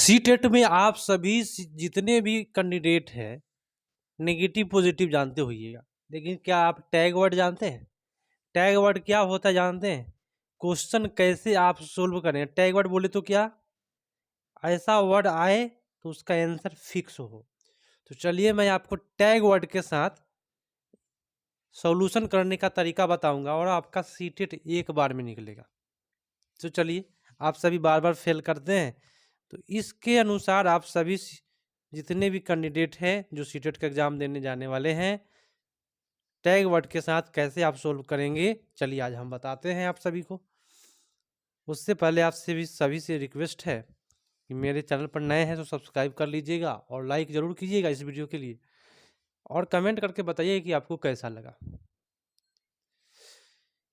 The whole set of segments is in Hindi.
सीटेट में आप सभी जितने भी कैंडिडेट हैं नेगेटिव पॉजिटिव जानते होइएगा, लेकिन क्या आप टैग वर्ड जानते हैं? टैग वर्ड क्या होता है जानते हैं? क्वेश्चन कैसे आप सोल्व करें। टैग वर्ड बोले तो क्या ऐसा वर्ड आए तो उसका आंसर फिक्स हो। तो चलिए मैं आपको टैग वर्ड के साथ सॉल्यूशन करने का तरीका बताऊंगा और आपका सीटेट एक बार में निकलेगा। तो चलिए, आप सभी बार बार फेल करते हैं, तो इसके अनुसार आप सभी जितने भी कैंडिडेट हैं जो सीटेट का एग्ज़ाम देने जाने वाले हैं, टैग वर्ड के साथ कैसे आप सोल्व करेंगे, चलिए आज हम बताते हैं आप सभी को। उससे पहले आपसे भी सभी से रिक्वेस्ट है कि मेरे चैनल पर नए हैं तो सब्सक्राइब कर लीजिएगा और लाइक ज़रूर कीजिएगा इस वीडियो के लिए, और कमेंट करके बताइए कि आपको कैसा लगा।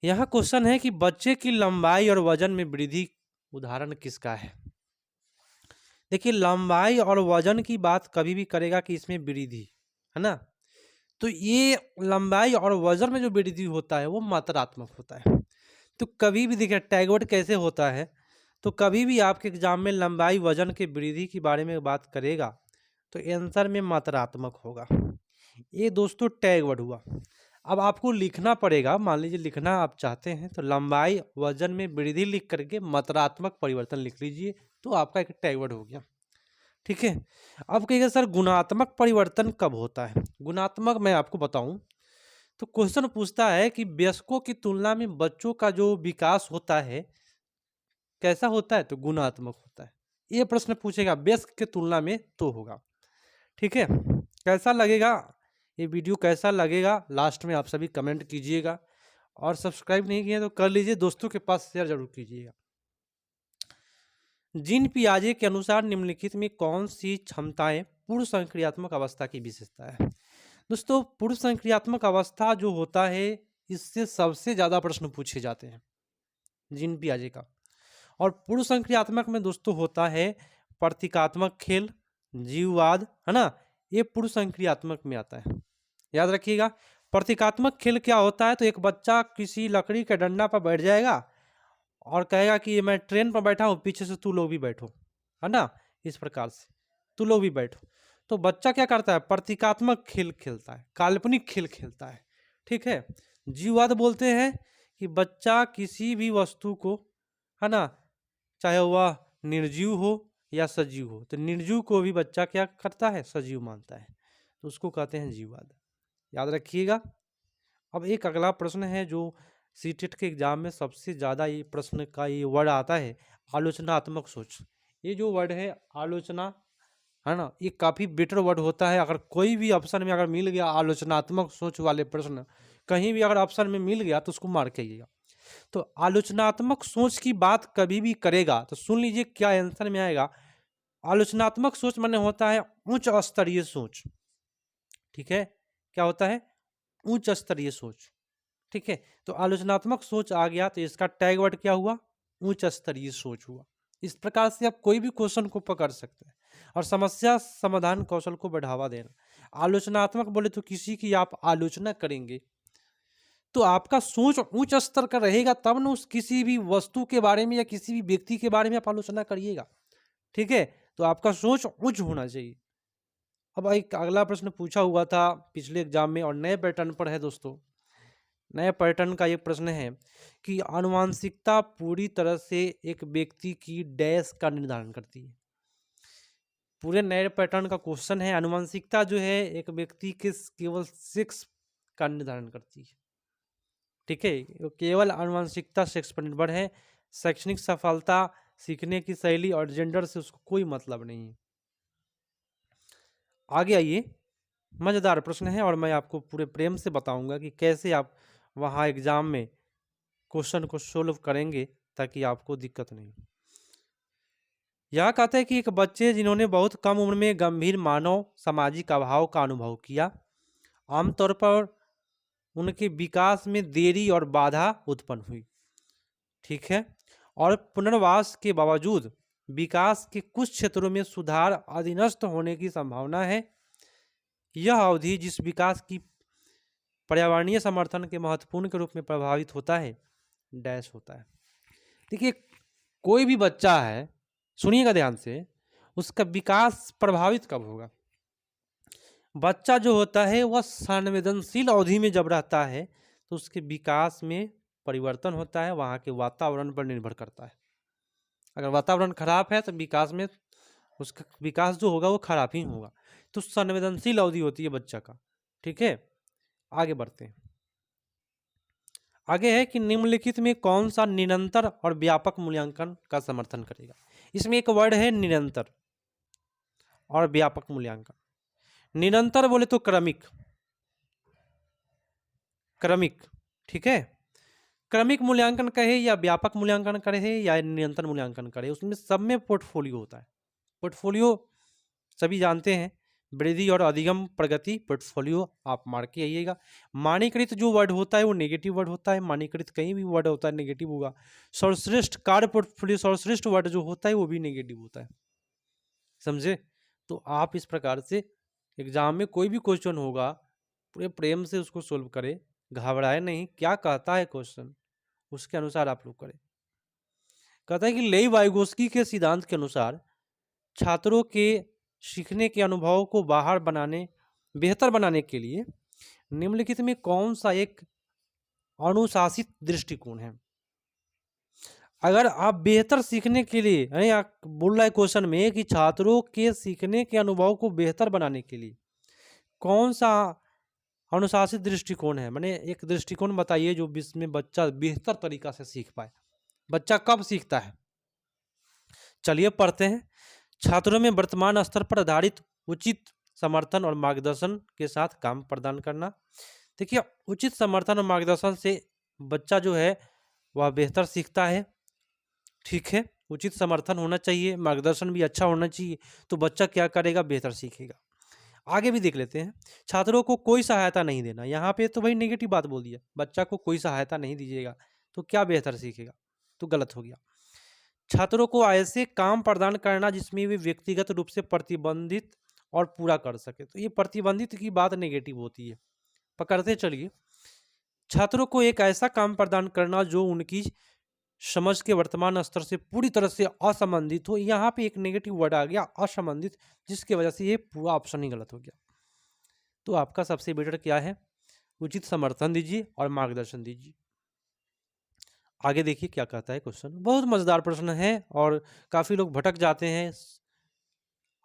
यहाँ क्वेश्चन है कि बच्चे की लंबाई और वजन में वृद्धि उदाहरण किसका है। देखिए, लंबाई और वजन की बात कभी भी करेगा कि इसमें वृद्धि है ना, तो ये लंबाई और वजन में जो वृद्धि होता है वो मात्रात्मक होता है। तो कभी भी देखिए टैग वर्ड कैसे होता है, तो कभी भी आपके एग्जाम में लंबाई वजन के वृद्धि के बारे में बात करेगा तो आंसर में मात्रात्मक होगा। ये दोस्तों टैग वर्ड हुआ। अब आपको लिखना पड़ेगा, मान लीजिए लिखना आप चाहते हैं तो लंबाई वजन में वृद्धि लिख करके मात्रात्मक परिवर्तन लिख लीजिए, तो आपका एक टैग वर्ड हो गया। ठीक है। अब कहिएगा सर गुणात्मक परिवर्तन कब होता है। गुणात्मक मैं आपको बताऊं तो क्वेश्चन पूछता है कि वयस्कों की तुलना में बच्चों का जो विकास होता है कैसा होता है, तो गुणात्मक होता है। ये प्रश्न पूछेगा वयस्क के तुलना में तो होगा। ठीक है। कैसा लगेगा ये वीडियो, कैसा लगेगा लास्ट में आप सभी कमेंट कीजिएगा, और सब्सक्राइब नहीं किए तो कर लीजिए, दोस्तों के पास शेयर जरूर कीजिएगा। जीन पियाजे के अनुसार निम्नलिखित में कौन सी क्षमताएं पूर्व संक्रियात्मक अवस्था की विशेषता है। दोस्तों, पूर्व संक्रियात्मक अवस्था जो होता है इससे सबसे ज़्यादा प्रश्न पूछे जाते हैं जीन पियाजे का। और पूर्व संक्रियात्मक में दोस्तों होता है प्रतीकात्मक खेल, जीववाद, है ना, ये पूर्व संक्रियात्मक में आता है। याद रखिएगा, प्रतीकात्मक खेल क्या होता है, तो एक बच्चा किसी लकड़ी के डंडा पर बैठ जाएगा और कहेगा कि मैं ट्रेन पर बैठा हूँ, पीछे से तू लोग भी बैठो, है ना, इस प्रकार से तू लोग भी बैठो। तो बच्चा क्या करता है, प्रतीकात्मक खेल खेलता है, काल्पनिक खेल खेलता है। ठीक है। जीववाद बोलते हैं कि बच्चा किसी भी वस्तु को, है ना, चाहे वह निर्जीव हो या सजीव हो, तो निर्जीव को भी बच्चा क्या करता है, सजीव मानता है, तो उसको कहते हैं जीववाद। याद रखिएगा। अब एक अगला प्रश्न है जो सीटेट के एग्जाम में सबसे ज़्यादा ये प्रश्न का ये वर्ड आता है, आलोचनात्मक सोच। ये जो वर्ड है आलोचना, है ना, ये काफ़ी बेटर वर्ड होता है। अगर कोई भी ऑप्शन में अगर मिल गया आलोचनात्मक सोच वाले प्रश्न, कहीं भी अगर ऑप्शन में मिल गया तो उसको मार के आइएगा। तो आलोचनात्मक सोच की बात कभी भी करेगा तो सुन लीजिए क्या आंसर में आएगा। आलोचनात्मक सोच माने होता है उच्च स्तरीय सोच। ठीक है। क्या होता है, उच्च स्तरीय सोच। ठीक है। तो आलोचनात्मक सोच आ गया तो इसका टैग वर्ड क्या हुआ, उच्च स्तरीय सोच हुआ। इस प्रकार से आप कोई भी क्वेश्चन को पकड़ सकते हैं। और समस्या समाधान कौशल को बढ़ावा देना। आलोचनात्मक बोले तो किसी की आप आलोचना करेंगे तो आपका सोच उच्च स्तर का रहेगा, तब ना उस किसी भी वस्तु के बारे में या किसी भी व्यक्ति के बारे में आप आलोचना करिएगा। ठीक है। तो आपका सोच उच्च होना चाहिए। अब एक अगला प्रश्न पूछा हुआ था पिछले एग्जाम में और नए पैटर्न पर है दोस्तों। नए पैटर्न का ये प्रश्न है कि आनुवांशिकता पूरी तरह से एक व्यक्ति की डैश का निर्धारण करती है। पूरे नए पैटर्न का क्वेश्चन है, आनुवांशिकता जो है एक व्यक्ति के केवल सेक्स का निर्धारण करती है। ठीक है। केवल आनुवांशिकता सेक्स पर निर्भर है। शैक्षणिक सफलता, सीखने की शैली और जेंडर से उसको कोई मतलब नहीं है। आगे आइए, मज़ेदार प्रश्न है और मैं आपको पूरे प्रेम से बताऊंगा कि कैसे आप वहाँ एग्जाम में क्वेश्चन को सोल्व करेंगे ताकि आपको दिक्कत नहीं। यह कहते हैं कि एक बच्चे जिन्होंने बहुत कम उम्र में गंभीर मानव सामाजिक अभाव का अनुभव किया, आमतौर पर उनके विकास में देरी और बाधा उत्पन्न हुई। ठीक है। और पुनर्वास के बावजूद विकास के कुछ क्षेत्रों में सुधार अधीनस्थ होने की संभावना है। यह अवधि जिस विकास की पर्यावरणीय समर्थन के महत्वपूर्ण के रूप में प्रभावित होता है, डैश होता है। देखिए, कोई भी बच्चा है, सुनिएगा ध्यान से, उसका विकास प्रभावित कब होगा? बच्चा जो होता है वह संवेदनशील अवधि में जब रहता है तो उसके विकास में परिवर्तन होता है, वहाँ के वातावरण पर निर्भर करता है। अगर वातावरण खराब है तो विकास में उसका विकास जो होगा वो खराब ही होगा। तो संवेदनशील अवधि होती है बच्चा का। ठीक है, आगे बढ़ते हैं। आगे है कि निम्नलिखित में कौन सा निरंतर और व्यापक मूल्यांकन का समर्थन करेगा? इसमें एक वर्ड है निरंतर और व्यापक मूल्यांकन। निरंतर बोले तो क्रमिक, क्रमिक, ठीक है। क्रमिक मूल्यांकन कहे या व्यापक मूल्यांकन करे या निरंतर मूल्यांकन करे, उसमें सब में पोर्टफोलियो होता है। पोर्टफोलियो सभी जानते हैं, वृद्धि और अधिगम प्रगति पोर्टफोलियो आप मार के आइएगा। मानीकृत जो वर्ड होता है वो नेगेटिव वर्ड होता है, मानीकृत कहीं भी वर्ड होता है नेगेटिव होगा। सर्वश्रेष्ठ कार्य पोर्टफोलियो, सर्वश्रेष्ठ वर्ड जो होता है वो भी नेगेटिव होता है, समझे। तो आप इस प्रकार से एग्जाम में कोई भी क्वेश्चन होगा पूरे प्रेम से उसको सोल्व करें, घबराए नहीं, क्या कहता है क्वेश्चन उसके अनुसार आप लोग करें। कहता है कि लेई वाइगोस्की के सिद्धांत के अनुसार छात्रों के सीखने के अनुभव को बेहतर बनाने के लिए निम्नलिखित में कौन सा एक अनुशासित दृष्टिकोण है? अगर आप बेहतर सीखने के लिए बोल रहा है क्वेश्चन में कि छात्रों के सीखने के अनुभव को बेहतर बनाने के लिए कौन सा अनुशासित दृष्टिकोण है, माने एक दृष्टिकोण बताइए जो जिसमें बच्चा बेहतर तरीका से सीख पाए। बच्चा कब सीखता है? चलिए पढ़ते हैं। छात्रों में वर्तमान स्तर पर आधारित उचित समर्थन और मार्गदर्शन के साथ काम प्रदान करना। देखिए, उचित समर्थन और मार्गदर्शन से बच्चा जो है वह बेहतर सीखता है। ठीक है, उचित समर्थन होना चाहिए, मार्गदर्शन भी अच्छा होना चाहिए, तो बच्चा क्या करेगा? बेहतर सीखेगा। आगे भी देख लेते हैं। छात्रों को कोई सहायता नहीं देना, यहाँ पे तो भाई नेगेटिव बात बोल दिया, बच्चा को कोई सहायता नहीं दीजिएगा तो क्या बेहतर सीखेगा? तो गलत हो गया। छात्रों को ऐसे काम प्रदान करना जिसमें वे व्यक्तिगत रूप से प्रतिबंधित और पूरा कर सके, तो ये प्रतिबंधित की बात नेगेटिव होती है। पकड़ते चलिए। छात्रों को एक ऐसा काम प्रदान करना जो उनकी समझ के वर्तमान स्तर से पूरी तरह से असंबंधित हो, यहाँ पे एक नेगेटिव वर्ड आ गया असंबंधित, जिसकी वजह से ये पूरा ऑप्शन ही गलत हो गया। तो आपका सबसे बेटर क्या है? उचित समर्थन दीजिए और मार्गदर्शन दीजिए। आगे देखिए क्या कहता है क्वेश्चन, बहुत मजेदार प्रश्न है और काफी लोग भटक जाते हैं,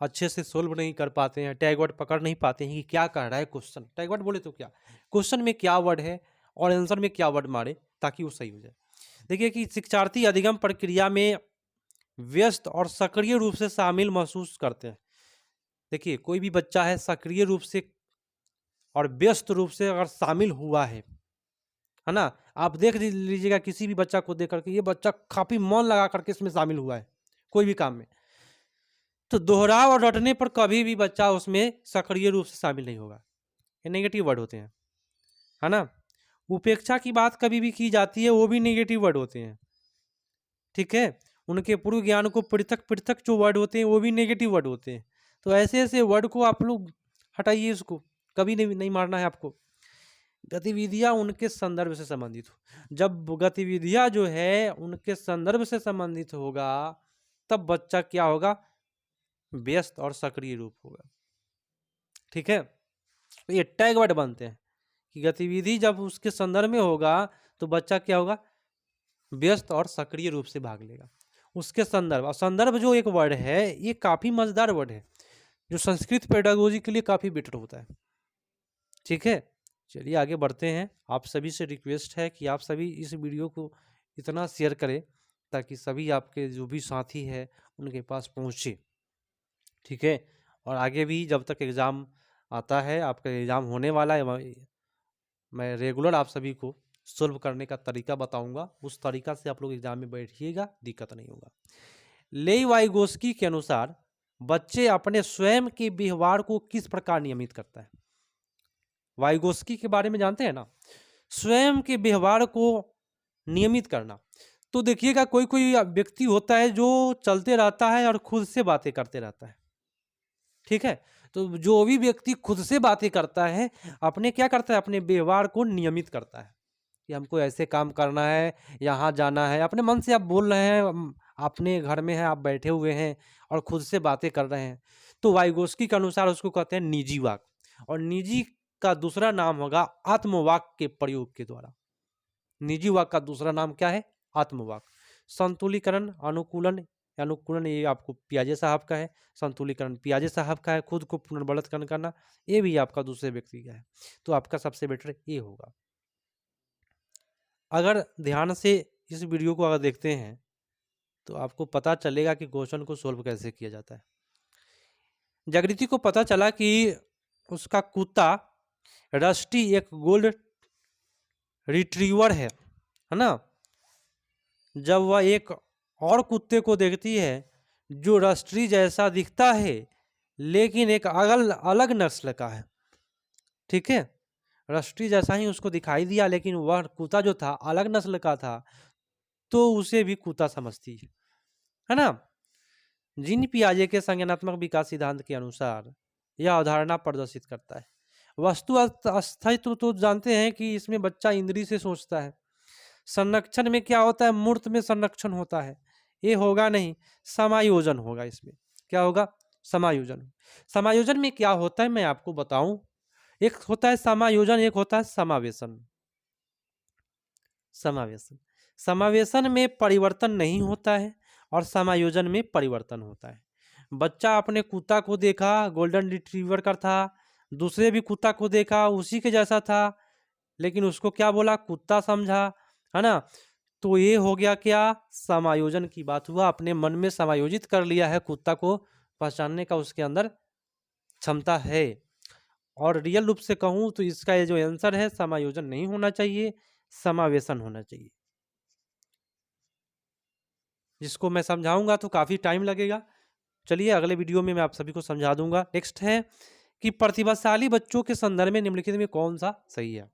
अच्छे से सोल्व नहीं कर पाते हैं, टैग वर्ड पकड़ नहीं पाते हैं कि क्या कह रहा है क्वेश्चन। टैग वर्ड बोले तो क्या, क्वेश्चन में क्या वर्ड है और आंसर में क्या वर्ड मारे ताकि वो सही हो जाए। देखिए कि शिक्षार्थी अधिगम प्रक्रिया में व्यस्त और सक्रिय रूप से शामिल महसूस करते हैं। देखिए, कोई भी बच्चा है सक्रिय रूप से और व्यस्त रूप से अगर शामिल हुआ है ना, आप देख लीजिएगा किसी भी बच्चा को देख करके ये बच्चा काफी मन लगा करके इसमें शामिल हुआ है कोई भी काम में, तो दोहराव और रटने पर कभी भी बच्चा उसमें सक्रिय रूप से शामिल नहीं होगा। ये नेगेटिव वर्ड होते हैं, है ना। उपेक्षा की बात कभी भी की जाती है, वो भी नेगेटिव वर्ड होते हैं। ठीक है, उनके पूर्व ज्ञान को पृथक पृथक जो वर्ड होते हैं वो भी नेगेटिव वर्ड होते हैं। तो ऐसे ऐसे वर्ड को आप लोग हटाइए, इसको कभी नहीं मारना है आपको। गतिविधियां उनके संदर्भ से संबंधित हो, जब गतिविधियां जो है उनके संदर्भ से संबंधित होगा तब बच्चा क्या होगा? व्यस्त और सक्रिय रूप होगा। ठीक है, तो ये टैग वर्ड बनते हैं कि गतिविधि जब उसके संदर्भ में होगा तो बच्चा क्या होगा? व्यस्त और सक्रिय रूप से भाग लेगा। उसके संदर्भ, और संदर्भ जो एक वर्ड है ये काफी मजेदार वर्ड है जो संस्कृत पेडागोजी के लिए काफी बेटर होता है। ठीक है, चलिए आगे बढ़ते हैं। आप सभी से रिक्वेस्ट है कि आप सभी इस वीडियो को इतना शेयर करें ताकि सभी आपके जो भी साथी है उनके पास पहुंचे। ठीक है, और आगे भी जब तक एग्ज़ाम आता है, आपका एग्ज़ाम होने वाला है, मैं रेगुलर आप सभी को सोल्व करने का तरीका बताऊंगा, उस तरीका से आप लोग एग्जाम में बैठिएगा, दिक्कत नहीं होगा। लेई वाइगोस्की के अनुसार बच्चे अपने स्वयं के व्यवहार को किस प्रकार नियमित करता है? वाइगोस्की के बारे में जानते हैं ना, स्वयं के व्यवहार को नियमित करना। तो देखिएगा कोई कोई व्यक्ति होता है जो चलते रहता है और खुद से बातें करते रहता है। ठीक है, तो जो भी व्यक्ति खुद से बातें करता है अपने क्या करता है? अपने व्यवहार को नियमित करता है कि हमको ऐसे काम करना है, यहाँ जाना है, अपने मन से आप बोल रहे हैं, अपने घर में है, आप बैठे हुए हैं और खुद से बातें कर रहे हैं, तो वाइगोस्की के अनुसार उसको कहते हैं निजी वाक। और निजी का दूसरा नाम होगा आत्मवाक के प्रयोग के द्वारा। निजी वाक का दूसरा नाम क्या है? आत्मवाक। संतुलीकरण, अनुकूलन, अनुकूलन ये आपको पियाजे साहब का है, संतुलीकरण पियाजे साहब का है, खुद को पुनर्बलत्करण करना ये भी आपका दूसरे व्यक्ति का है। तो आपका सबसे बेटर ये होगा। अगर ध्यान से इस वीडियो को अगर देखते हैं तो आपको पता चलेगा कि क्वेश्चन को सोल्व कैसे किया जाता है। जागृति को पता चला कि उसका कुत्ता रस्टी एक गोल्ड रिट्रीवर है ना। जब वह एक और कुत्ते को देखती है जो रस्टी जैसा दिखता है लेकिन एक अलग नस्ल का है, ठीक है, रस्टी जैसा ही उसको दिखाई दिया लेकिन वह कुत्ता जो था अलग नस्ल का था, तो उसे भी कुत्ता समझती है ना। जीन पियाजे के संज्ञानात्मक विकास सिद्धांत के अनुसार यह अवधारणा प्रदर्शित करता है। वस्तु अस्तित्व तो जानते हैं कि इसमें बच्चा इंद्री से सोचता है। संरक्षण में क्या होता है? मूर्त में संरक्षण होता है, ये होगा नहीं, समायोजन होगा। इसमें क्या होगा? समायोजन। समायोजन में क्या होता है मैं आपको बताऊं। एक होता है समायोजन, एक होता है समावेशन। समावेशन, समावेशन में परिवर्तन नहीं होता है और समायोजन में परिवर्तन होता है। बच्चा अपने कुत्ता को देखा, गोल्डन रिट्रीवर का था, दूसरे भी कुत्ता को देखा उसी के जैसा था, लेकिन उसको क्या बोला? कुत्ता समझा, है ना। तो ये हो गया क्या? समायोजन की बात हुआ, अपने मन में समायोजित कर लिया है, कुत्ता को पहचानने का उसके अंदर क्षमता है। और रियल रूप से कहूं तो इसका ये जो आंसर है, समायोजन नहीं होना चाहिए, समावेशन होना चाहिए, जिसको मैं समझाऊंगा तो काफ़ी टाइम लगेगा। चलिए अगले वीडियो में मैं आप सभी को समझा दूंगा। नेक्स्ट है कि प्रतिभाशाली बच्चों के संदर्भ में निम्नलिखित में कौन सा सही है।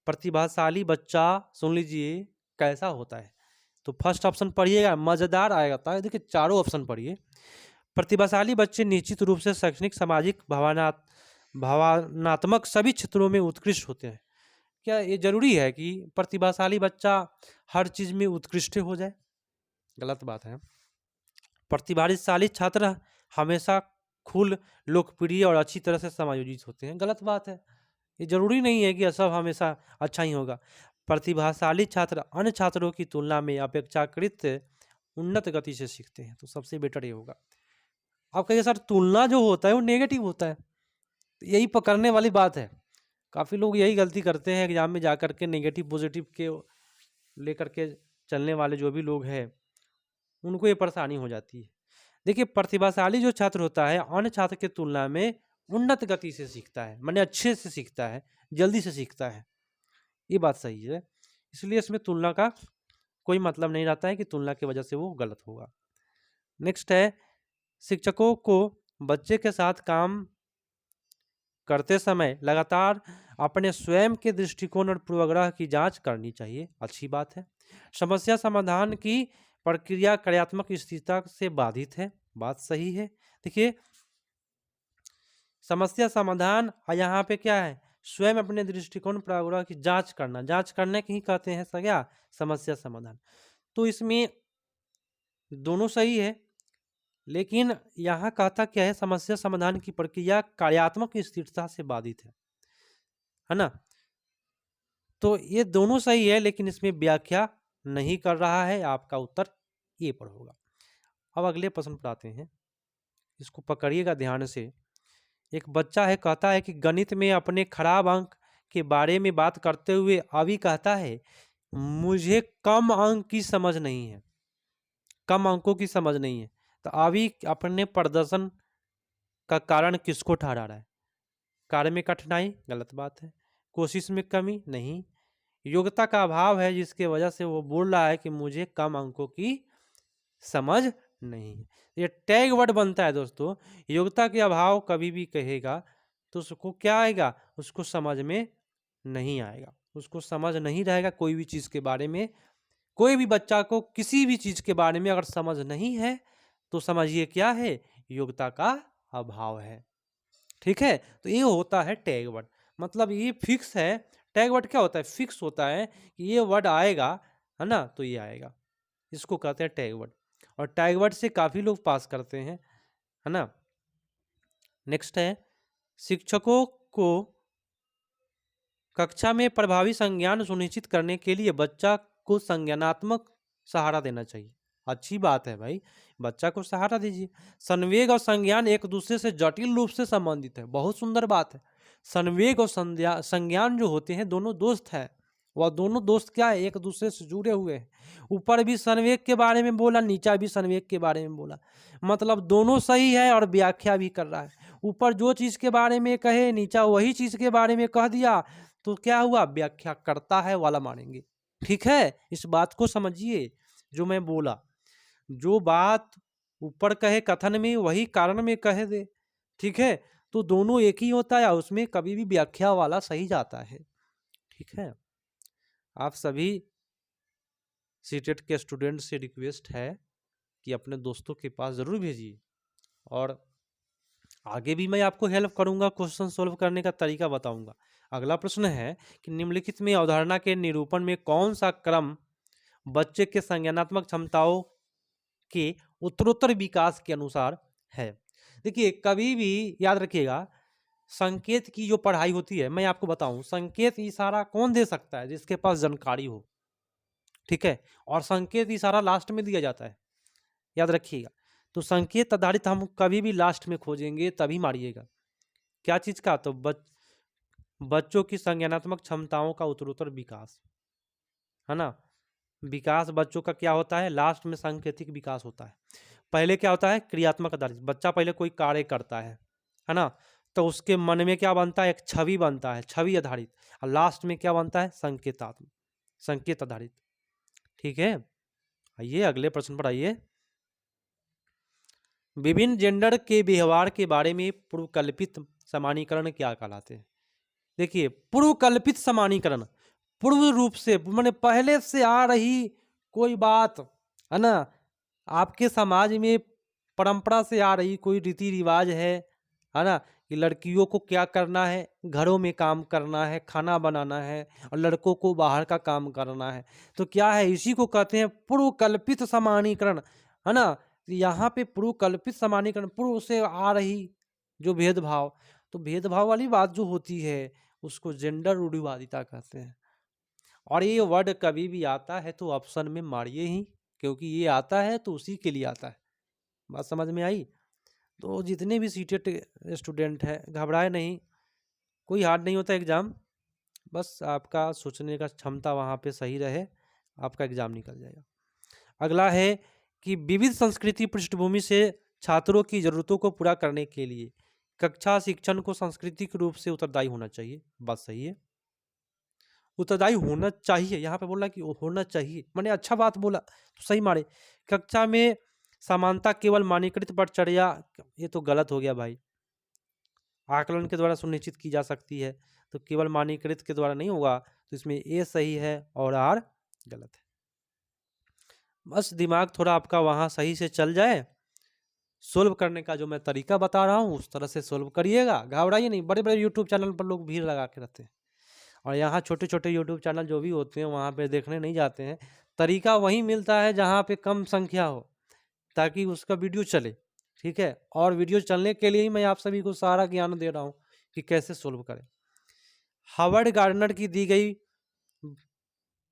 प्रतिभाशाली बच्चा, सुन लीजिए कैसा होता है। तो फर्स्ट ऑप्शन पढ़िएगा, मज़ेदार आएगा था। देखिए चारों ऑप्शन पढ़िए। प्रतिभाशाली बच्चे निश्चित रूप से शैक्षणिक, सामाजिक, भावनात्मक सभी क्षेत्रों में उत्कृष्ट होते हैं। क्या ये जरूरी है कि प्रतिभाशाली बच्चा हर चीज में उत्कृष्ट हो जाए? गलत बात है। प्रतिभाशाली छात्र हमेशा खुल, लोकप्रिय और अच्छी तरह से समायोजित होते हैं। गलत बात है। ये जरूरी नहीं है कि सब हमेशा अच्छा ही होगा। प्रतिभाशाली छात्र अन्य छात्रों की तुलना में अपेक्षाकृत उन्नत गति से सीखते हैं। तो सबसे बेटर ये होगा। आप कहिए सर तुलना जो होता है वो नेगेटिव होता है, तो यही पकड़ने वाली बात है। काफ़ी लोग यही गलती करते हैं एग्जाम में जाकर के, नेगेटिव पॉजिटिव के लेकर के चलने वाले जो भी लोग हैं उनको ये परेशानी हो जाती है। देखिए प्रतिभाशाली जो छात्र होता है अन्य छात्र की तुलना में उन्नत गति से सीखता है, माने अच्छे से सीखता है, जल्दी से सीखता है। ये बात सही है, इसलिए इसमें तुलना का कोई मतलब नहीं रहता है कि तुलना की वजह से वो गलत होगा। नेक्स्ट है, शिक्षकों को बच्चे के साथ काम करते समय लगातार अपने स्वयं के दृष्टिकोण और पूर्वाग्रह की जांच करनी चाहिए। अच्छी बात है। समस्या समाधान की प्रक्रिया कार्यात्मक स्थिरता से बाधित है। बात सही है। देखिए समस्या समाधान यहाँ पे क्या है? स्वयं अपने दृष्टिकोण पूर्वाग्रह की जांच करना, जांच करने की ही कहते हैं क्या? समस्या समाधान। तो इसमें दोनों सही है, लेकिन यहाँ कहता क्या है? समस्या समाधान की प्रक्रिया कार्यात्मक स्थिरता से बाधित है ना। तो ये दोनों सही है, लेकिन इसमें व्याख्या नहीं कर रहा है। आपका उत्तर ये पर होगा। अब अगले प्रश्न पर आते हैं, इसको पकड़िएगा ध्यान से। एक बच्चा है, कहता है कि गणित में अपने खराब अंक के बारे में बात करते हुए अभी कहता है मुझे कम अंक की समझ नहीं है, कम अंकों की समझ नहीं है। तो अभी अपने प्रदर्शन का कारण किसको ठहरा रहा है? कार्य में कठिनाई? गलत बात है। कोशिश में कमी? नहीं। योग्यता का अभाव है जिसके वजह से वो बोल रहा है कि मुझे कम अंकों की समझ नहीं है। ये टैग वर्ड बनता है दोस्तों। योग्यता के अभाव कभी भी कहेगा तो उसको क्या आएगा? उसको समझ में नहीं आएगा, उसको समझ नहीं रहेगा कोई भी चीज़ के बारे में। कोई भी बच्चा को किसी भी चीज़ के बारे में अगर समझ नहीं है तो समझिए क्या है? योग्यता का अभाव है। ठीक है, तो ये होता है टैग वर्ड। मतलब ये फिक्स है। टैग वर्ड क्या होता है? फिक्स होता है कि ये वर्ड आएगा, है ना, तो ये आएगा। इसको कहते हैं टैग वर्ड। और टैगवर्ड से काफ़ी लोग पास करते हैं, है ना। नेक्स्ट है, शिक्षकों को कक्षा में प्रभावी संज्ञान सुनिश्चित करने के लिए बच्चा को संज्ञानात्मक सहारा देना चाहिए। अच्छी बात है भाई, बच्चा को सहारा दीजिए। संवेग और संज्ञान एक दूसरे से जटिल रूप से संबंधित है, बहुत सुंदर बात है। संवेग और संज्ञान जो होते हैं दोनों दोस्त हैं, वह दोनों दोस्त क्या है, एक दूसरे से जुड़े हुए हैं। ऊपर भी संवेग के बारे में बोला, नीचा भी संवेग के बारे में बोला, मतलब दोनों सही है और व्याख्या भी कर रहा है। ऊपर जो चीज के बारे में कहे, नीचा वही चीज के बारे में कह दिया, तो क्या हुआ, व्याख्या करता है वाला मानेंगे। ठीक है, इस बात को समझिए जो मैं बोला। जो बात ऊपर कहे कथन में, वही कारण में कहे दे, ठीक है, तो दोनों एक ही होता है, उसमें कभी भी व्याख्या वाला सही जाता है। ठीक है, आप सभी सीटेट के स्टूडेंट से रिक्वेस्ट है कि अपने दोस्तों के पास जरूर भेजिए, और आगे भी मैं आपको हेल्प करूंगा, क्वेश्चन सोल्व करने का तरीका बताऊंगा। अगला प्रश्न है कि निम्नलिखित में अवधारणा के निरूपण में कौन सा क्रम बच्चे के संज्ञानात्मक क्षमताओं के उत्तरोत्तर विकास के अनुसार है। देखिए, कभी भी याद रखिएगा, संकेत की जो पढ़ाई होती है, मैं आपको बताऊं, संकेत इशारा कौन दे सकता है, जिसके पास जानकारी हो। ठीक है, और संकेत इशारा लास्ट में दिया जाता है, याद रखिएगा। तो संकेत आधारित हम कभी भी लास्ट में खोजेंगे, तभी मारिएगा। क्या चीज का, तो बच्चों की संज्ञानात्मक क्षमताओं का उत्तरोत्तर विकास, है ना। विकास बच्चों का क्या होता है, लास्ट में सांकेतिक विकास होता है। पहले क्या होता है, क्रियात्मक आधारित, बच्चा पहले कोई कार्य करता है ना, तो उसके मन में क्या बनता है, एक छवि बनता है, छवि आधारित, और लास्ट में क्या बनता है, संकेतात्मक, संकेत आधारित। ठीक है, आइए अगले प्रश्न पर आइए। विभिन्न जेंडर के व्यवहार के बारे में पूर्वकल्पित सामान्यीकरण क्या कहलाते हैं। देखिए, पूर्वकल्पित सामान्यीकरण, पूर्व रूप से माने पहले से आ रही कोई बात, है ना, आपके समाज में परंपरा से आ रही कोई रीति रिवाज है ना, कि लड़कियों को क्या करना है, घरों में काम करना है, खाना बनाना है, और लड़कों को बाहर का काम करना है। तो क्या है, इसी को कहते हैं पूर्वकल्पित सामान्यीकरण, है ना। यहाँ पे पूर्वकल्पित सामान्यीकरण, पूर्व से आ रही जो भेदभाव, तो भेदभाव वाली बात जो होती है उसको जेंडर रूढ़िवादिता कहते हैं। और ये वर्ड कभी भी आता है तो ऑप्शन में मारिए ही, क्योंकि ये आता है तो उसी के लिए आता है। बात समझ में आई। तो जितने भी सीटेट स्टूडेंट हैं, घबराए नहीं, कोई हार्ड नहीं होता एग्ज़ाम, बस आपका सोचने का क्षमता वहाँ पे सही रहे, आपका एग्ज़ाम निकल जाएगा। अगला है कि विविध संस्कृति पृष्ठभूमि से छात्रों की ज़रूरतों को पूरा करने के लिए कक्षा शिक्षण को सांस्कृतिक रूप से उत्तरदायी होना चाहिए। बात सही है, उत्तरदायी होना चाहिए, यहाँ पे बोला कि होना चाहिए, मैंने अच्छा बात बोला तो सही मारे। कक्षा में समानता केवल मानकीकृत परीक्षा, ये तो गलत हो गया भाई। आकलन के द्वारा सुनिश्चित की जा सकती है, तो केवल मानकीकृत के द्वारा नहीं होगा, तो इसमें ए सही है और आर गलत है। बस दिमाग थोड़ा आपका वहाँ सही से चल जाए, सोल्व करने का जो मैं तरीका बता रहा हूँ उस तरह से सोल्व करिएगा, घबराइए नहीं। बड़े बड़े यूट्यूब चैनल पर लोग भीड़ लगा के रहते हैं, और यहाँ छोटे छोटे यूट्यूब चैनल जो भी होते हैं वहाँ पे देखने नहीं जाते हैं। तरीका वहीं मिलता है जहाँ पे कम संख्या हो, ताकि उसका वीडियो चले। ठीक है, और वीडियो चलने के लिए ही मैं आप सभी को सारा ज्ञान दे रहा हूँ कि कैसे सोल्व करें। हार्वर्ड गार्डनर की दी गई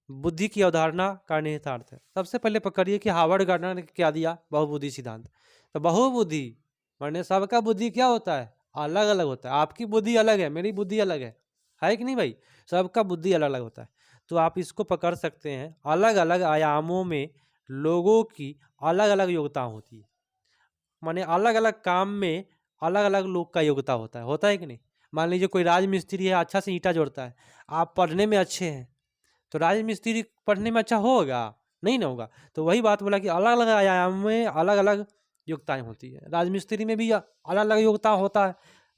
बुद्धि की अवधारणा का निहितार्थ है। सबसे पहले पकड़िए कि हार्वर्ड गार्डनर ने क्या दिया, बहुबुद्धि सिद्धांत। तो बहुबुद्धि माने सबका बुद्धि क्या होता है, अलग अलग होता है। आपकी बुद्धि अलग है, मेरी बुद्धि अलग है कि नहीं भाई, सबका बुद्धि अलग अलग होता है। तो आप इसको पकड़ सकते हैं, अलग अलग आयामों में लोगों की अलग अलग योग्यता होती है, माने अलग अलग काम में अलग अलग लोग का योग्यता होता है कि नहीं। मान लीजिए कोई राजमिस्त्री है, अच्छा से ईंटा जोड़ता है, आप पढ़ने में अच्छे हैं, तो राजमिस्त्री पढ़ने में अच्छा होगा नहीं ना होगा। तो वही बात बोला कि अलग अलग आयाम में अलग अलग योग्यताएं होती है। राजमिस्त्री में भी अलग अलग योग्यता होता है,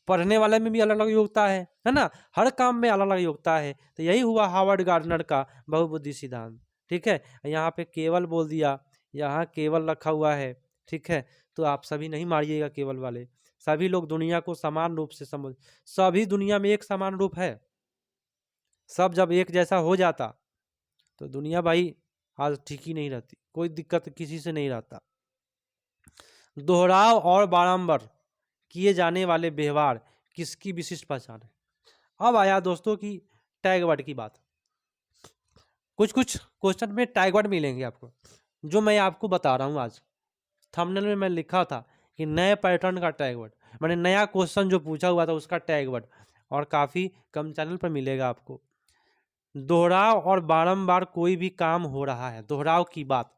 पढ़ने वाले में भी अलग अलग योग्यता है ना, हर काम में अलग अलग योग्यता है। तो यही हुआ हार्वर्ड गार्डनर का बहुबुद्धि सिद्धांत। ठीक है, यहाँ पे केवल बोल दिया, यहाँ केवल रखा हुआ है। ठीक है, तो आप सभी नहीं मारिएगा केवल वाले, सभी लोग दुनिया को समान रूप से समझ, सभी दुनिया में एक समान रूप है। सब जब एक जैसा हो जाता तो दुनिया भाई आज ठीक ही नहीं रहती, कोई दिक्कत किसी से नहीं रहता। दोहराव और बारंबार किए जाने वाले व्यवहार किसकी विशिष्ट पहचान है। अब आया दोस्तों की टैग वर्ड की बात। कुछ कुछ क्वेश्चन में टैग वर्ड मिलेंगे आपको, जो मैं आपको बता रहा हूँ आज। थंबनेल में मैं लिखा था कि नए पैटर्न का टैग वर्ड, मैंने नया क्वेश्चन जो पूछा हुआ था उसका टैग वर्ड, और काफ़ी कम चैनल पर मिलेगा आपको। दोहराव और बारंबार कोई भी काम हो रहा है, दोहराव की बात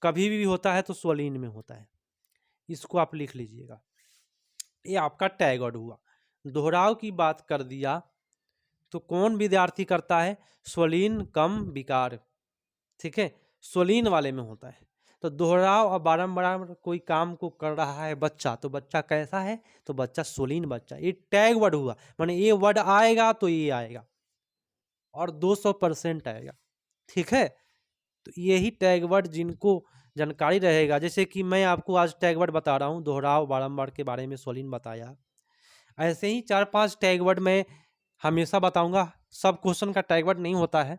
कभी भी होता है तो स्वलीन में होता है, इसको आप लिख लीजिएगा। ये आपका टैग वर्ड हुआ। दोहराव की बात कर दिया तो कौन विद्यार्थी करता है, स्वलीन कम विकार, ठीक है, स्वलीन वाले में होता है। तो दोहराव और बारंबार कोई काम को कर रहा है बच्चा, तो बच्चा कैसा है, तो बच्चा स्वलीन बच्चा। ये टैग वर्ड हुआ, माने ये वर्ड आएगा तो ये आएगा और 200% आएगा, ठीक है। तो यही टैग वर्ड जिनको जानकारी रहेगा, जैसे कि मैं आपको आज टैग वर्ड बता रहा हूँ, दोहराव बारंबार के बारे में स्वलीन बताया, ऐसे ही 4-5 टैग वर्ड मैं हमेशा बताऊंगा। सब क्वेश्चन का टैग वर्ड नहीं होता है,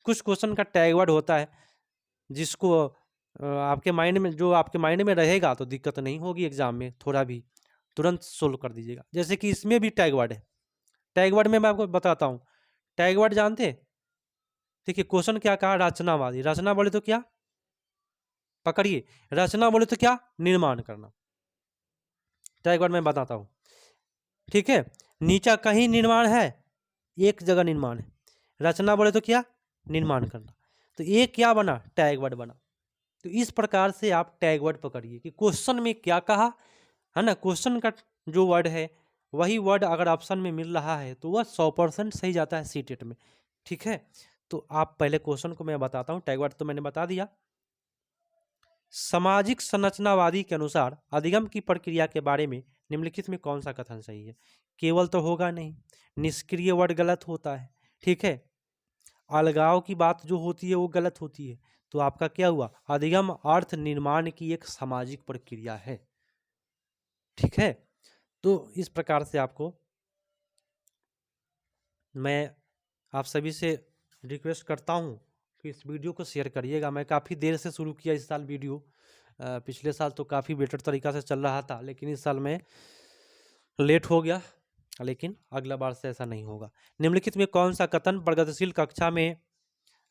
कुछ क्वेश्चन का टैग वर्ड होता है जिसको आपके माइंड में, जो आपके माइंड में रहेगा तो दिक्कत नहीं होगी एग्जाम में, थोड़ा भी तुरंत सोल्व कर दीजिएगा। जैसे कि इसमें भी टैग वर्ड है। टैग वर्ड में मैं आपको बताता हूँ, टैग वर्ड जानते हैं। देखिए क्वेश्चन क्या कहा, रचनावादी, रचना बोले तो क्या, पकड़िए, रचना बोले तो क्या, निर्माण करना। टैग वर्ड मैं बताता हूँ, ठीक है। नीचा कहीं निर्माण है, एक जगह निर्माण है। रचना बोले तो क्या, निर्माण करना। तो ये क्या बना, टैग वर्ड बना। तो इस प्रकार से आप टैग वर्ड पकड़िए कि क्वेश्चन में क्या कहा है ना, क्वेश्चन का जो वर्ड है वही वर्ड अगर ऑप्शन में मिल रहा है तो वह 100% सही जाता है सीटेट में, ठीक है। तो आप पहले क्वेश्चन को मैं बताता हूँ, टैग वर्ड तो मैंने बता दिया। सामाजिक संरचनावादी के अनुसार अधिगम की प्रक्रिया के बारे में निम्नलिखित में कौन सा कथन सही है। केवल तो होगा नहीं, निष्क्रिय वर्ड गलत होता है, ठीक है। अलगाव की बात जो होती है वो गलत होती है। तो आपका क्या हुआ, अधिगम अर्थ निर्माण की एक सामाजिक प्रक्रिया है, ठीक है। तो इस प्रकार से आपको मैं आप सभी से रिक्वेस्ट करता हूँ कि इस वीडियो को शेयर करिएगा। मैं काफ़ी देर से शुरू किया इस साल वीडियो, पिछले साल तो काफ़ी बेटर तरीक़ा से चल रहा था, लेकिन इस साल में लेट हो गया, लेकिन अगला बार से ऐसा नहीं होगा। निम्नलिखित में कौन सा कथन प्रगतिशील कक्षा में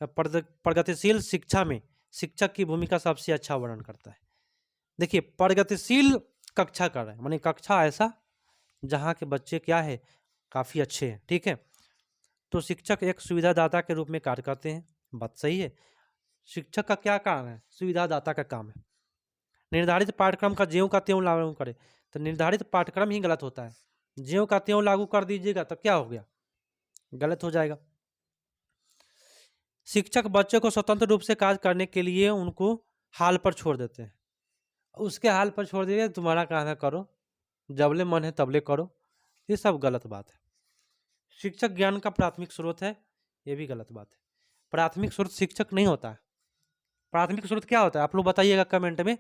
प्रगतिशील शिक्षा में शिक्षक की भूमिका सबसे अच्छा वर्णन करता है। देखिए प्रगतिशील कक्षा कर रहे हैं, माने कक्षा ऐसा जहाँ के बच्चे क्या है, काफ़ी अच्छे हैं, ठीक है। तो शिक्षक एक सुविधादाता के रूप में कार्य करते हैं, बात सही है। शिक्षक का क्या काम है, सुविधादाता का काम है। निर्धारित पाठ्यक्रम का ज्यों का त्यों लागू करे, तो निर्धारित पाठ्यक्रम ही गलत होता है। ज्यों का त्यों लागू कर दीजिएगा तो क्या हो गया, गलत हो जाएगा। शिक्षक बच्चे को स्वतंत्र रूप से कार्य करने के लिए उनको हाल पर छोड़ देते हैं, उसके हाल पर छोड़ दिए, तुम्हारा काम है करो, जबले मन है तबले करो, ये सब गलत बात है। शिक्षक ज्ञान का प्राथमिक स्रोत है, ये भी गलत बात है। प्राथमिक स्रोत शिक्षक नहीं होता है। प्राथमिक स्रोत क्या होता है, आप लोग बताइएगा कमेंट में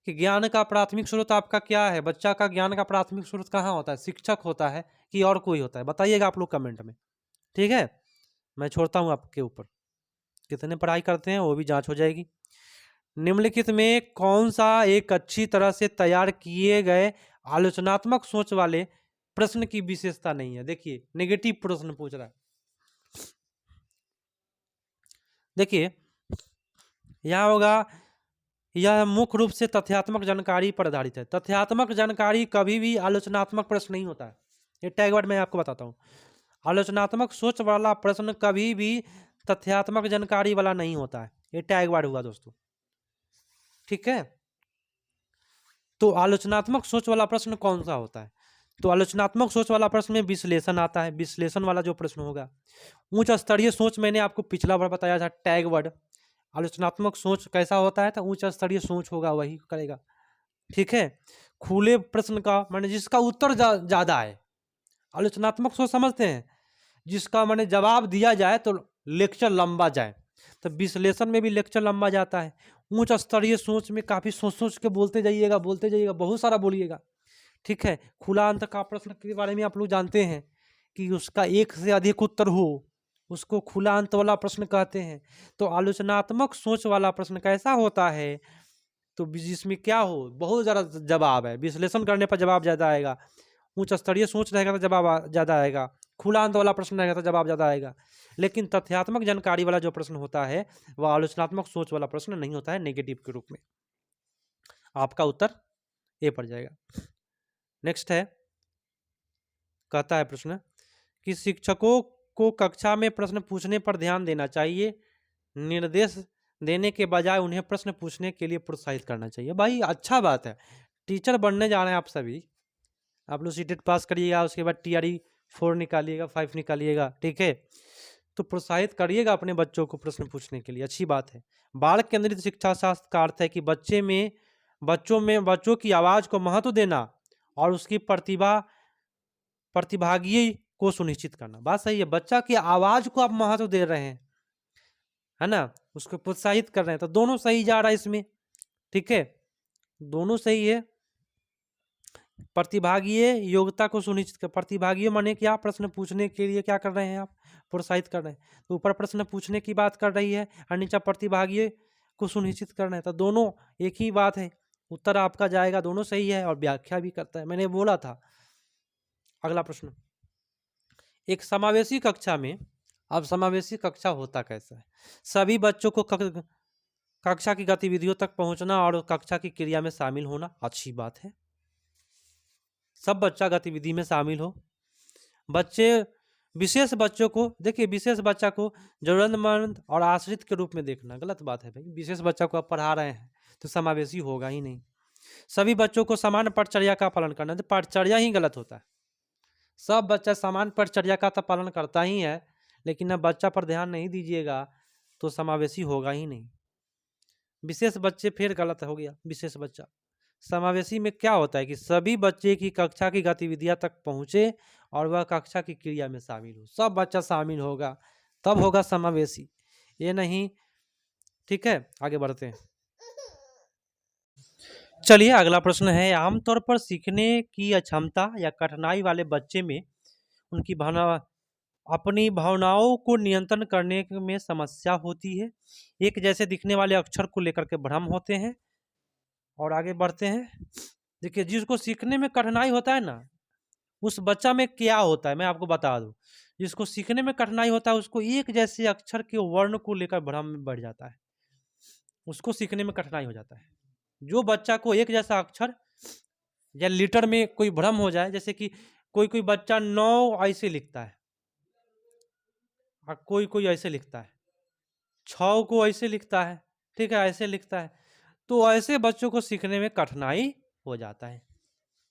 कि ज्ञान का प्राथमिक स्रोत आपका क्या है। बच्चा का ज्ञान का प्राथमिक स्रोत कहाँ होता है, शिक्षक होता है कि और कोई होता है, बताइएगा आप लोग कमेंट में, ठीक है। मैं छोड़ता हूँ आपके ऊपर, कितने पढ़ाई करते हैं वो भी जांच हो जाएगी। निम्नलिखित में कौन सा एक अच्छी तरह से तैयार किए गए आलोचनात्मक सोच वाले प्रश्न की विशेषता नहीं है। देखिए नेगेटिव प्रश्न पूछ रहा है। देखिए यह होगा, यह मुख्य रूप से तथ्यात्मक जानकारी पर आधारित है। तथ्यात्मक जानकारी कभी भी आलोचनात्मक प्रश्न नहीं होता है, ये टैग वर्ड मैं आपको बताता हूँ। आलोचनात्मक सोच वाला प्रश्न कभी भी तथ्यात्मक जानकारी वाला नहीं होता है, ये टैग वर्ड हुआ दोस्तों, ठीक है। तो आलोचनात्मक सोच वाला प्रश्न कौन सा होता है, तो आलोचनात्मक सोच वाला प्रश्न में विश्लेषण आता है। विश्लेषण वाला जो प्रश्न होगा, उच्च स्तरीय सोच मैंने आपको पिछला बार बताया था, टैग वर्ड। आलोचनात्मक सोच कैसा होता है, तो उच्च स्तरीय सोच होगा वही करेगा, ठीक है। खुले प्रश्न का माने जिसका उत्तर ज्यादा है, आलोचनात्मक सोच समझते हैं, जिसका माने जवाब दिया जाए तो लेक्चर लंबा जाए, तो विश्लेषण में भी लेक्चर लंबा जाता है। उच्च स्तरीय सोच में काफ़ी सोच सोच के बोलते जाइएगा, बहुत सारा बोलिएगा, ठीक है। खुला अंत का प्रश्न के बारे में आप लोग जानते हैं कि उसका एक से अधिक उत्तर हो, उसको खुला अंत वाला प्रश्न कहते हैं। तो आलोचनात्मक सोच वाला प्रश्न कैसा होता है, तो जिसमें क्या हो, बहुत ज़्यादा जवाब है, विश्लेषण करने पर जवाब ज़्यादा आएगा, उच्च स्तरीय सोच रहेगा तो जवाब ज़्यादा आएगा, खुला अंत वाला प्रश्न रहेगा तो जवाब ज़्यादा आएगा। लेकिन तथ्यात्मक जानकारी वाला जो प्रश्न होता है वह आलोचनात्मक सोच वाला प्रश्न नहीं होता है, नेगेटिव के रूप में। आपका उत्तर ए पर जाएगा। नेक्स्ट है, कहता है प्रश्न कि शिक्षकों को कक्षा में प्रश्न पूछने पर ध्यान देना चाहिए, निर्देश देने के बजाय उन्हें प्रश्न पूछने के लिए प्रोत्साहित करना चाहिए। भाई अच्छा बात है, टीचर बनने जा रहे हैं आप सभी, आप लोग सीटेट पास करिएगा, उसके बाद TRE 4 निकालिएगा, 5 निकालिएगा, ठीक है, तो प्रोत्साहित करिएगा अपने बच्चों को प्रश्न पूछने के लिए, अच्छी बात है। बाल केंद्रित शिक्षा शास्त्र का अर्थ है कि बच्चों की आवाज़ को महत्व देना और उसकी प्रतिभागी को सुनिश्चित करना। बात सही है, बच्चा की आवाज़ को आप महत्व दे रहे हैं, है ना, उसको प्रोत्साहित कर रहे हैं, तो दोनों सही जा रहा है इसमें, ठीक है, दोनों सही है। प्रतिभागीय योग्यता को सुनिश्चित कर, प्रतिभागीय माने क्या, प्रश्न पूछने के लिए क्या कर रहे हैं आप, प्रोत्साहित कर रहे हैं। तो ऊपर प्रश्न पूछने की बात कर रही है और नीचे प्रतिभागीय को सुनिश्चित कर रहे हैं, तो दोनों एक ही बात है, उत्तर आपका जाएगा, दोनों सही है और व्याख्या भी करता है, मैंने बोला था। अगला प्रश्न, एक समावेशी कक्षा में, अब समावेशी कक्षा होता कैसा है, सभी बच्चों को कक्षा की गतिविधियों तक पहुंचना और कक्षा की क्रिया में शामिल होना, अच्छी बात है, सब बच्चा गतिविधि में शामिल हो। विशेष बच्चों को देखिए, विशेष बच्चा को जरूरतमंद और आश्रित के रूप में देखना गलत बात है भाई, विशेष बच्चा को आप पढ़ा रहे हैं तो समावेशी होगा ही नहीं। सभी बच्चों को समान पठचर्या का पालन करना, तो पठचर्या ही गलत होता है, सब बच्चा समान पठचर्या का तो पालन करता ही है, लेकिन अब बच्चा पर ध्यान नहीं दीजिएगा तो समावेशी होगा ही नहीं। विशेष बच्चे फिर गलत हो गया, विशेष बच्चा, समावेशी में क्या होता है कि सभी बच्चे की कक्षा की गतिविधियां तक पहुंचे और वह कक्षा की क्रिया में शामिल हो, सब बच्चा शामिल होगा तब होगा समावेशी, ये नहीं, ठीक है। आगे बढ़ते हैं, चलिए अगला प्रश्न है, आमतौर पर सीखने की अक्षमता या कठिनाई वाले बच्चे में उनकी अपनी भावनाओं को नियंत्रण करने में समस्या होती है, एक जैसे दिखने वाले अक्षर को लेकर के भ्रम होते हैं। और आगे बढ़ते हैं, देखिए जिसको सीखने में कठिनाई होता है ना, उस बच्चा में क्या होता है मैं आपको बता दूं, जिसको सीखने में कठिनाई होता है उसको एक जैसे अक्षर के वर्ण को लेकर भ्रम में बढ़ जाता है, उसको सीखने में कठिनाई हो जाता है। जो बच्चा को एक जैसा अक्षर या लीटर में कोई भ्रम हो जाए, जैसे कि कोई बच्चा 9 ऐसे लिखता है और कोई ऐसे लिखता है, 6 को ऐसे लिखता है, ठीक है, ऐसे लिखता है, तो ऐसे बच्चों को सीखने में कठिनाई हो जाता है।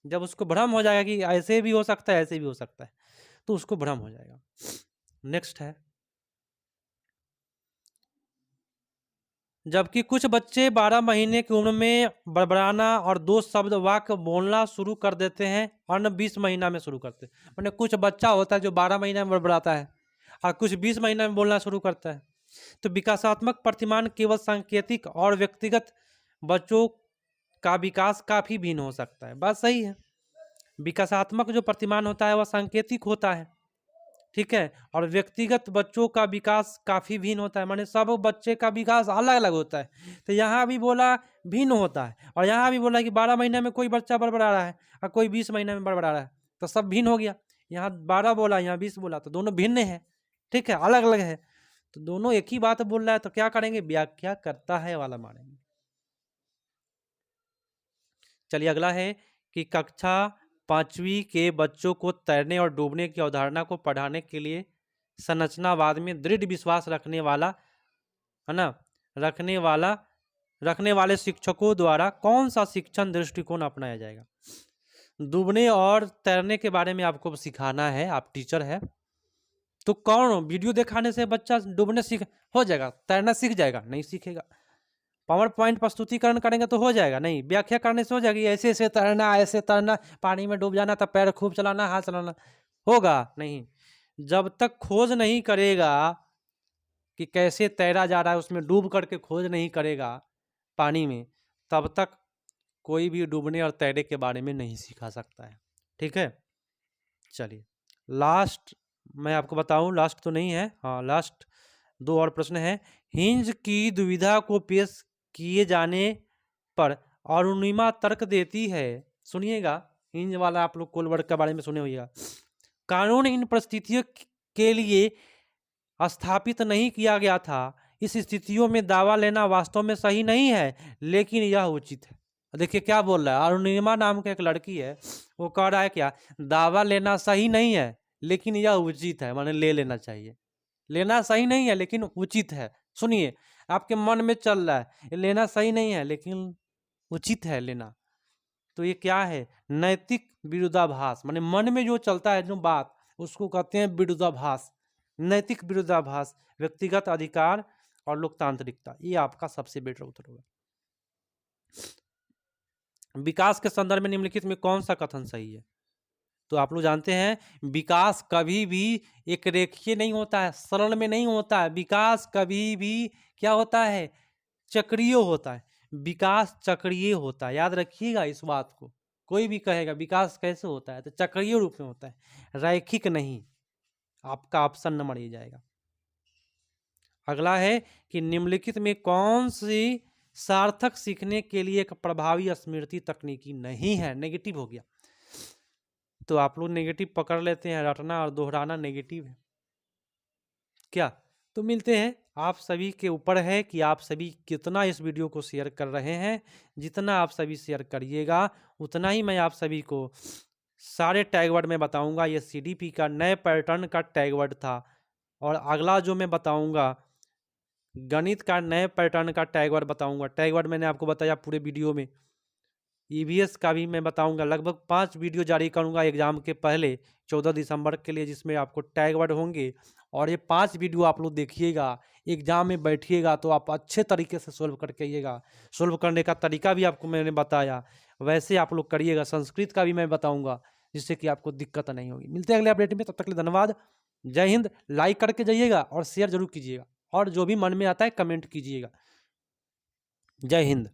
जब उसको भ्रम हो जाएगा कि ऐसे भी हो सकता है ऐसे भी हो सकता है, तो उसको भ्रम हो जाएगा। नेक्स्ट है, जबकि कुछ बच्चे 12 महीने की उम्र में बड़बड़ाना और 2 शब्द वाक्य बोलना शुरू कर देते हैं, अन्य 20 महीना में शुरू करते हैं। मैंने कुछ बच्चा होता है जो 12 महीना में बड़बड़ाता है और कुछ 20 महीना में बोलना शुरू करता है। तो विकासात्मक प्रतिमान केवल सांकेतिक और व्यक्तिगत बच्चों का विकास काफ़ी भिन्न हो सकता है, बात सही है। विकासात्मक जो प्रतिमान होता है वह सांकेतिक होता है, ठीक है, और व्यक्तिगत बच्चों का विकास काफ़ी भिन्न होता है, माने सब बच्चे का विकास अलग अलग होता है। तो यहाँ भी बोला भिन्न होता है और यहाँ भी बोला कि 12 महीने में कोई बच्चा बड़बड़ा रहा है और कोई 20 महीने में बड़बड़ा रहा है, तो सब भिन्न हो गया। यहाँ 12 बोला, यहाँ 20 बोला, तो दोनों भिन्न है, ठीक है, अलग अलग है, तो दोनों एक ही बात बोल रहा है, तो क्या करेंगे, व्याख्या करता है वाला मानेंगे। चलिए अगला है कि कक्षा 5वीं के बच्चों को तैरने और डूबने की अवधारणा को पढ़ाने के लिए संरचनावाद में दृढ़ विश्वास रखने वाला, है ना, रखने वाले शिक्षकों द्वारा कौन सा शिक्षण दृष्टिकोण अपनाया जाएगा। डूबने और तैरने के बारे में आपको सिखाना है, आप टीचर है तो कौन वीडियो दिखाने से बच्चा डूबने हो जाएगा, तैरना सीख जाएगा, नहीं सीखेगा। पावर पॉइंट प्रस्तुतिकरण करेंगे तो हो जाएगा, नहीं, व्याख्या करने से हो जाएगी, ऐसे ऐसे तैरना, ऐसे तैरना, पानी में डूब जाना, तब पैर खूब चलाना, हाथ चलाना, होगा नहीं। जब तक खोज नहीं करेगा कि कैसे तैरा जा रहा है, उसमें डूब करके खोज नहीं करेगा पानी में, तब तक कोई भी डूबने और तैरने के बारे में नहीं सिखा सकता है, ठीक है। चलिए लास्ट मैं आपको बताऊं, लास्ट तो नहीं है, हाँ लास्ट 2 और प्रश्न है। हिंज की दुविधा को पेश किए जाने पर अरुणिमा तर्क देती है। सुनिएगा, इन वाला आप लोग कोल वर्ग के बारे में सुने होइएगा। कानून इन परिस्थितियों के लिए स्थापित नहीं किया गया था। इस स्थितियों में दावा लेना वास्तव में सही नहीं है, लेकिन यह उचित है। देखिए क्या बोल रहा है, अरुणिमा नाम की एक लड़की है, वो कह रहा है क्या, दावा लेना सही नहीं है लेकिन यह उचित है, माने ले लेना चाहिए। लेना सही नहीं है लेकिन उचित है। सुनिए, आपके मन में चल रहा है ये लेना सही नहीं है लेकिन उचित है लेना, तो ये क्या है, नैतिक विरोधाभास। माने मन में जो चलता है जो बात, उसको कहते हैं विरोधाभास। नैतिक विरोधाभास, व्यक्तिगत अधिकार और लोकतांत्रिकता, ये आपका सबसे बेटर उत्तर होगा। विकास के संदर्भ में निम्नलिखित में कौन सा कथन सही है? तो आप लोग जानते हैं विकास कभी भी एक रेखीय नहीं होता है, सरल में नहीं होता है। विकास कभी भी क्या होता है, चक्रीय होता है। विकास चक्रीय होता है, याद रखिएगा इस बात को। कोई भी कहेगा विकास कैसे होता है तो चक्रीय रूप में होता है, रैखिक नहीं। आपका ऑप्शन नंबर ये जाएगा। अगला है कि निम्नलिखित में कौन सी सार्थक सीखने के लिए एक प्रभावी स्मृति तकनीकी नहीं है? नेगेटिव हो गया। तो आप लोग नेगेटिव पकड़ लेते हैं, रटना और दोहराना नेगेटिव है क्या? तो मिलते हैं, आप सभी के ऊपर है कि आप सभी कितना इस वीडियो को शेयर कर रहे हैं। जितना आप सभी शेयर करिएगा उतना ही मैं आप सभी को सारे टैग वर्ड में बताऊंगा। ये CDP का नए पैटर्न का टैग वर्ड था, और अगला जो मैं बताऊंगा गणित का नए पैटर्न का टैग वर्ड बताऊंगा। टैग वर्ड मैंने आपको बताया पूरे वीडियो में। EVS का भी मैं बताऊंगा, लगभग 5 वीडियो जारी करूंगा एग्जाम के पहले 14 दिसंबर के लिए, जिसमें आपको टैग वर्ड होंगे। और ये 5 वीडियो आप लोग देखिएगा, एग्जाम में बैठिएगा तो आप अच्छे तरीके से सोल्व करके आइएगा। सोल्व करने का तरीका भी आपको मैंने बताया, वैसे आप लोग करिएगा। संस्कृत का भी मैं बताऊंगा, जिससे कि आपको दिक्कत नहीं होगी। मिलते हैं अगले अपडेट में, तब तक के लिए धन्यवाद। जय हिंद। लाइक करके जाइएगा और शेयर जरूर कीजिएगा, और जो भी मन में आता है कमेंट कीजिएगा। जय हिंद।